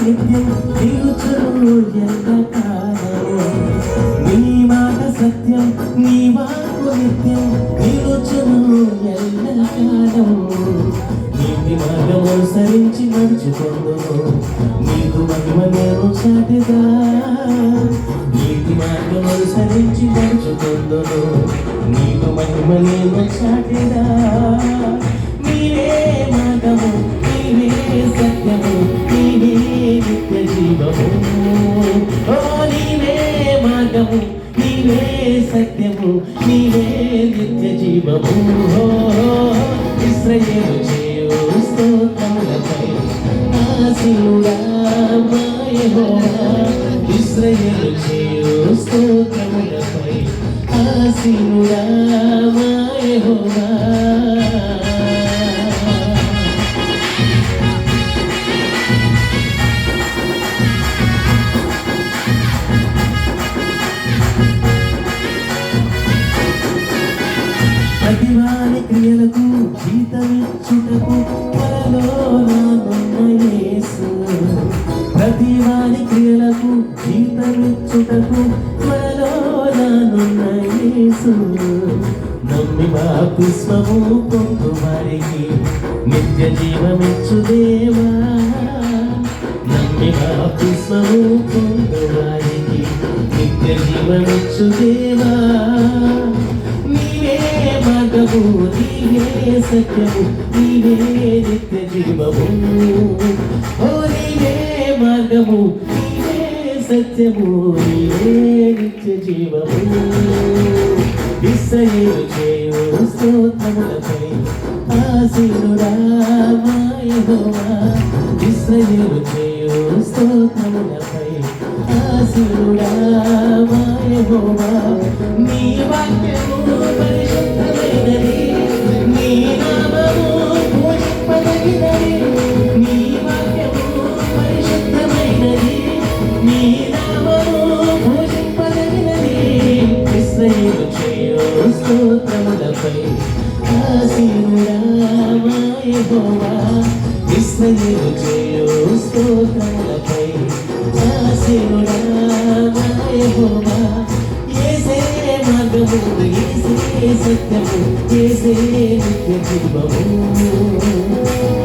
నిత్యం నిలుచును ఎల్లకాలము నీ మాట సత్యం నీ వాక్కు నిత్యం నిలుచును ఎల్లకాలము నీతి మార్గం అనుసరించి నడుచుకొందును నీకు మహిమ నేను చాటెదా నీతి మార్గం అనుసరించి నడుచుకొందును నీకు మహిమ నేను చాటెదా నీవే మార్గము నీవే సత్యము నీవే నిత్య జీవము ఓ నీవే మార్గము నీవే సత్యము నీవే నిత్య జీవము ఇశ్రాయేలు చేయు స్తోత్రములపై ఆసీనుడా మా యెహోవా ఇశ్రాయేలు చేయు స్తోత్రములపై ఆసీనుడా మా యెహోవా ప్రతివాని క్రియలకు జీతమిచ్చుటకు త్వరలో నానున్న యేసు ప్రతివాని క్రియలకు జీతమిచ్చుటకు త్వరలో నానున్న యేసు నమ్మి బాప్తిస్మము పొందు వారికి నిత్య జీవమిచ్చు దేవా నమ్మి బాప్తిస్మము పొందు వారికి నిత్య జీవమిచ్చు దేవా మార్గము నీవే సత్యము నీవే నిత్య జీవము ఓ నీవే మార్గము నీవే సత్యము నీవే నిత్య జీవము ఇశ్రాయేలు చేయు స్తోత్రములపై ఆసీనుడా మా యెహోవా ఇశ్రాయేలు చేయు స్తోత్రములపై ఆసీనుడా మా యెహోవా నీ వాక్యము పరిశుద్ధమైనది నీ నామము పూజింపదగినది నీ వాక్యము పరిశుద్ధమైనది నీ నామము పూజింపదగినది ఇశ్రాయేలు చేయు స్తోత్రములపై ఆసీనుడా మా యెహోవా ఇశ్రాయేలు చేయు స్తోత్రములపై ఆసీనుడా మా యెహోవా యేసే మార్గము యేసే సత్యము యేసే నిత్య జీవము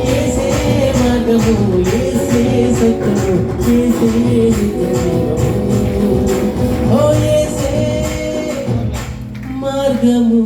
యేసే మార్గము యేసే సత్యము యేసే నిత్య జీవము ఓ యేసే మార్గము